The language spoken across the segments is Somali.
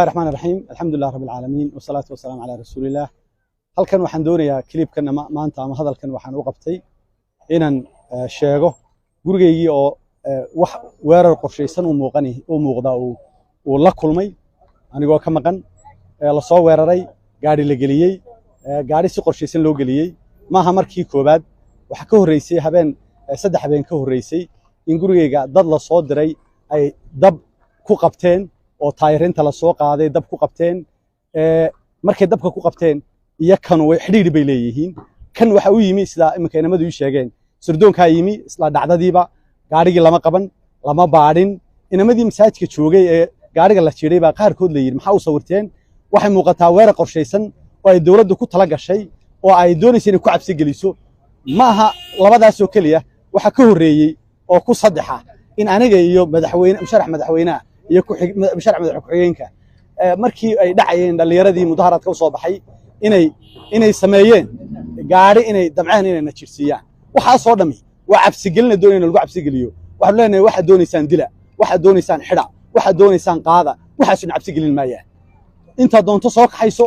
الرحمن الرحيم الحمد لله رب العالمين والصلاة والسلام على رسول الله. halkan waxaan doonayaa clipkan maanta ama hadalkan waxaan u qabtay inaan sheego gurigeygii oo wax weerar qorsheysan u muuqda oo la kulmay anigoo ka maqan la soo weeraray gaari la geliyay gaari si qorsheysan loo geliyay maaha markii koobaad waxa ka horeysay saddex habeen ka horeysay in gurigeyga dad la soo diray ay dab ku qabteen oo taayirinta la soo qaaday dab ku qabteen markay dabka ku qabteen iyo kan way xiriir bay leeyihiin kan waxa uu yimi sida imkeenamadu ii sheegeen sirdoonka yimi isla dhacdadiiba gaarigii lama qaban lama baadhin inamadii masaajidka joogay ee gaariga la jiiray baa qaar kood leeyihiin maxaa u sawirteen waxay muuqataa weerar qorsheysan oo ay dawladdu ku tala gashay oo ay doonayso inay ku cabsi geliso maaha labadaas oo kaliya waxa ka horeeyay oo ku saddexa in aniga iyo musharax madaxweynaha iyo musharax madax ku-xigeenka markii ay dhacayeen dhalinyarada mudaharaadka soo baxay inay sameeyeen gaari inay damceen inay najirsiiyaan waxa soo dhami waa cabsi gelin doonayna lagu cabsi geliyo waxa leenahay waxa doonaysaan dila waxa doonaysaan xidha waxa doonaysaan qaada waxa soo cabsi gelin maayaan inta doonto soo kaxayso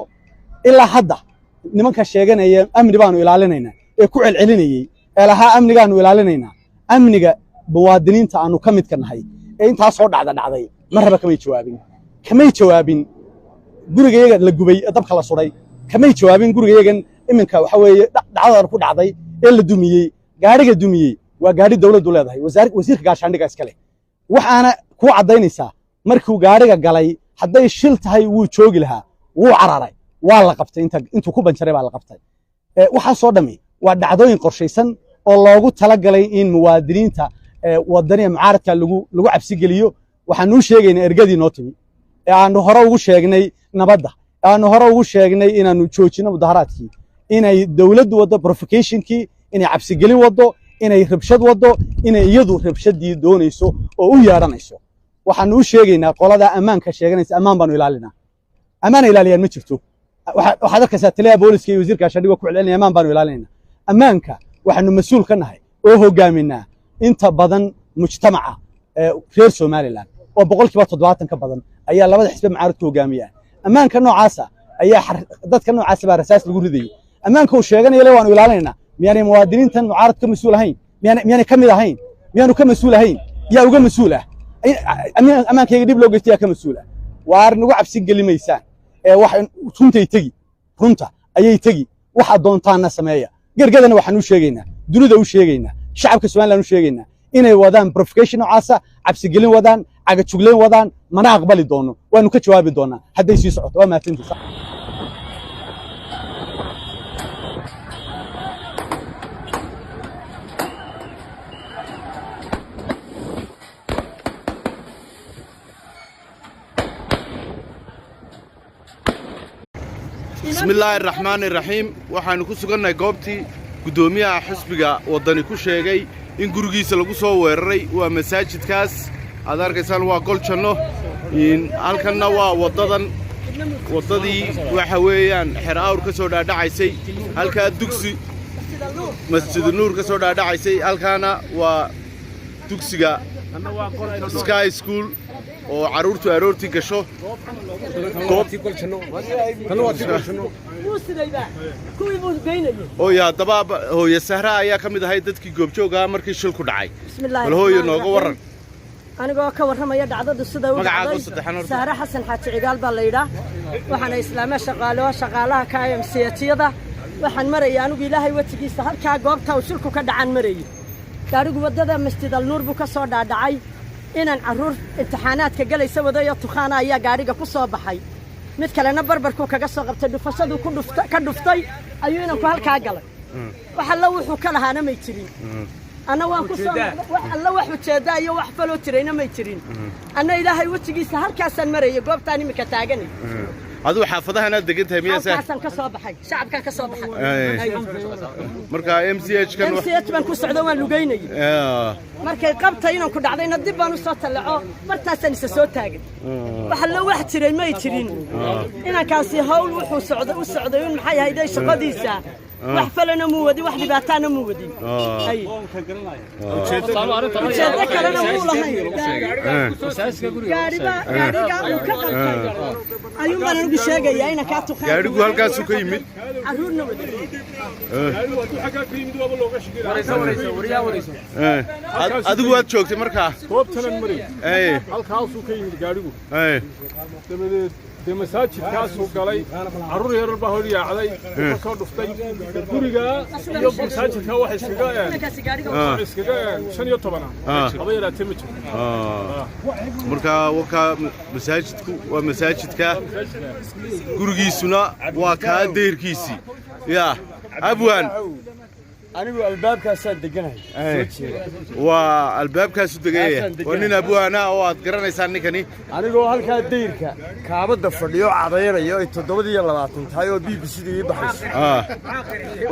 ilaa hadda nimanka sheeganaya amni baanu ilaalinaynaa ee ku celcelinayay ee laha amnigaanu ilaalinaynaa amniga muwaadiniinta aanu ka mid ka nahay ee inta soo dhacday marba kamay jawaabin gurigeega la gubay dabka la suray kamay jawaabin gurigeegan iminka waxa weeye dhacdada ku dhacday ee la dumiyay gaariga dumiyay waa gaari dawladdu leedahay wasiirka gaashaandhiga iska leh waxaana ku cadaynaysaa markuu gaariga galay haday shil tahay wuu joogi lahaa wuu cararay waa la qabtay intuu ku banjaray baa la qabtay waxa soo dhami waa dhacdooyin qorsheysan oo loogu tala galay in muwaadiniinta wadaniga mucaaradka lagu cabsi geliyo waxaan u sheegaynaa ergadii noo timi aanu hore ugu sheegnay nabadda aanu hore ugu sheegnay inaanu joojino mudaharaadkii inay dawladdu wado provocationkii inay cabsi gelin wado inay rabshad wado inay iyadu rabshadii doonayso oo u yeeranayso waxaan u sheegaynaa qolada ammaanka sheeganaysa ammaan baanu ilaalinaa ammaan ilaaliyaan ma jirto waxaad arkaysaa taliyaha booliska iyo wasiirka gaashaandhiga ku celcelinaya ammaan baanu ilaalinaynaa ammaanka waxaanu mas'uul ka nahay oo hogaaminaa inta badan mujtamaca reer Somaliland oo 70% ka badan ayaa labada xisbi mucaaradku hogaamiyaan ammaanka noocaasa ayaa dadka noocaas baa rasaas lagu riday ammaanka uu sheeganaya waanu ilaalinaynaa miyaanay muwaadiniintan mucaaradka mas'uul ahayn miyaanay kamid ahayn miyaanu ka mas'uul ahayn yaa uga mas'uul ah ammaankayga dib loo geystay ka mas'uul ah waar nagu cabsi gelimaysaan wax runta ayay tagi waxa doontaana sameeya gargadana waxaan u sheegaynaa dunida u sheegaynaa shacabka Soomaaliland u sheegaynaa inay wadaan provocation caasa cabsi gelin wadaan aga jugleen wadaan mana aqbali doono waanu ka jawaabi doonaa haday sii socoto waa maatinta بسم الله الرحمن الرحيم waxaanu ku sugannahay goobtii gudoomiyaha xisbiga wadani ku sheegay in gurigiisa lagu soo weeraray waa masaajidkaas aad arkaysaan waa gol janno halkanna waa wadadii waxa weeyaan xiraawr ka soo dhaadhacaysay halka dugsi masjid nuur ka soo dhaadhacaysay halkaana waa dugsiga Sky School oo caruurtu aroortii gasho goobtii gol janno hooyo haddaba hooyo sahra ayaa ka mid ahay dadkii goobjooga markii shil ku dhacay bal hooyo nooga waran anigoo ka warramaya dhacdada sida uu dhacday sahra xasan xaaji cigaal baa la yidhaa waxaana islaama shaqaalaha ka MCT-yada waxaan maraya anigu ilaahay watigiisa halkaa goobta uu shilku ka dhacan marayay gaarigu wadada masjid al-nuur buu ka soo dhaadhacay inaan caruur imtixaanaadka galaysa wadayo tuqaana ayaa gaariga ku soo baxay mid kalena barbarku kaga soo qabtay dhufashadu ka dhuftay ayuu inanku halkaa galay waxa la wuxuu ka lahaana may jirin ana waan ku soo alla wax ujeeda iyo wax falo jirayna may jirin ana ilaahay watigiisa halkaasan marayay goobtaan imika taaganay aduu xaafadahana degantahay miyaa halkaasan ka soo baxay shacabka ka soo baxay marka MCH baan ku socdo waan lugeynay markay qabtay inaan ku dhacdayna dib baan u soo talaco martaasan isa soo taagay waxa la wax jiray may jirin inankaasi hawl wuxuu u socday in maxay ahayd shaqadiisa wax falana muu wadi wax dhibaatana muu wadi ujeedada kalena muu lahayn gaariga uu ka qabtay gaadhigii baan anigu sheegaya ina kaa tuqaan gaadhigu halkaasuu ka yimid carruurna wada adigu waad joogtay markaa goobtanan maray halkaasuu ka yimid gaadhigu dabadeed dee masaajidkaasuu galay carruur yarar baa hor yaacday ka soo dhuftay gurigaa iyo masaajidkaa wax iskaga 15 haba yaraatee ma jiro markaa wakaa masaajidku waa masaajidka gurigiisuna waa kaa deyrkiisii yaa abwaan anigu albaabkaasaan deganahay waa albaabkaasu degaya oo nin abwaana oo aad garanaysaan ninkani anigoo halkaa dayrka kaabadda fadhiyo cadaynayo ay 7 tahay oo BBC-da ii baxayso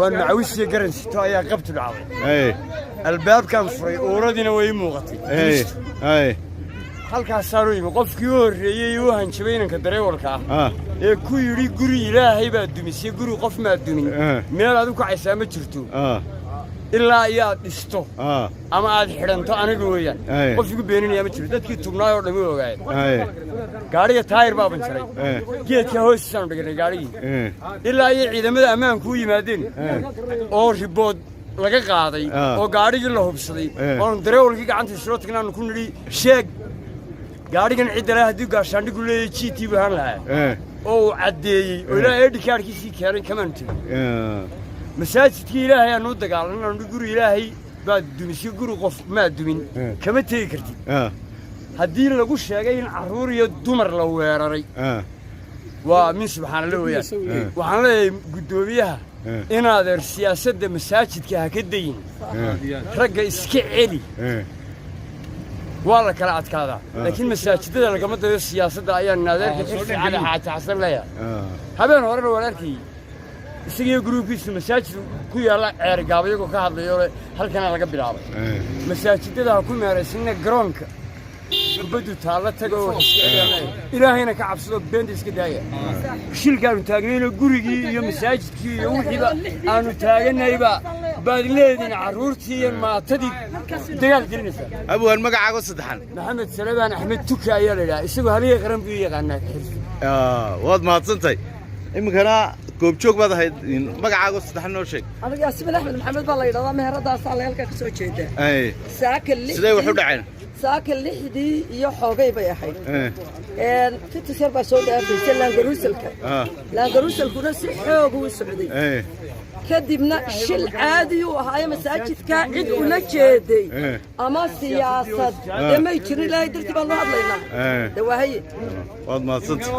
waan macawisiyo garansito ayaa qabti dhacday albaabkaan furay uuradiina way muuqatay halkaasaanu yimi qofkii u horreeyey u hanjabay inanka dareewalka ah ee ku yidhi guri ilaahay baa dumisay guri qof maa dumin meel aad u kacaysaa ma jirto ilaa ayaad dhisto ama aad xidhanto aniga weeyaan qof igu beeninaya ma jiro dadkii tubnaayoo dhammi ogaayeen gaadhiga taayir baa banjaray geedka hoostiisaanu dhiganay gaadhigii ilaa iyo ciidamada ammaanku u yimaadeen oo ribood laga qaaday oo gaadhigii la hubsaday oonu dareewalkii gacanta islo tagnaanu ku nidhi sheeg gaadhigan ciddale haddii gaashaandhigu leeyahay GT buu ahaan lahaa oo uu caddeeyey oo ilaa eedhikaadhkiisii keenay kamaan tegin masaajidkii ilaahay aanu u dagaalanay guri ilaahay baa dumisay guri qof maa dumin kama tegi kartid haddii lagu sheegay in carruur iyo dumar la weeraray waa min subxaanallah weeyaan waxaan leeyahay guddoomiyaha inaadeer siyaasadda masaajidka ha ka dayin ragga iska celi waa la kala adkaadaa laakiin masaajidada lagama dayo siyaasadda ayaan naadeerka xirsi cali xaaji xasan leeyahay habeen horena waan arkayey isagiiyo gruubkiisu masaajid ku yaalla ceergaab iyagoo ka hadlayo halkana laga bilaabay masaajidada ha ku meeraysina garoonka kubaddu taalla taga oo ilaahayna ka cabsado beenta iska daaya shilkaanu taagnayna gurigii iyo masaajidkii iyo wixiiba aanu taaganayba baad leediin carruurtii iyo maatadii dagaal gelinaysaa abwaan magacaago saddexan maxamed salebaan axmed tuka ayaa la yidhaha isagoo haligay qaran buu yaqaanaa waad mahadsantahay iminkana goobjoog baad ahayd magacaago saddexan noo sheeg aniga Asmaal Axmed Maxamed baa la yidhahdaa meheradaas la halka ka soo jeeda sidee wax u dhaceen saaka 6dii iyo xoogay bay ahayd fitisar baa soo dhaafay laangaruusalkuna si xoog u socday kadibna shil caadi uu ahaa masaajidka cid una jeeday ama siyaasad ma jirin ilaahay dartii baan u hadlaynaa dawaahaye waad mahadsantahay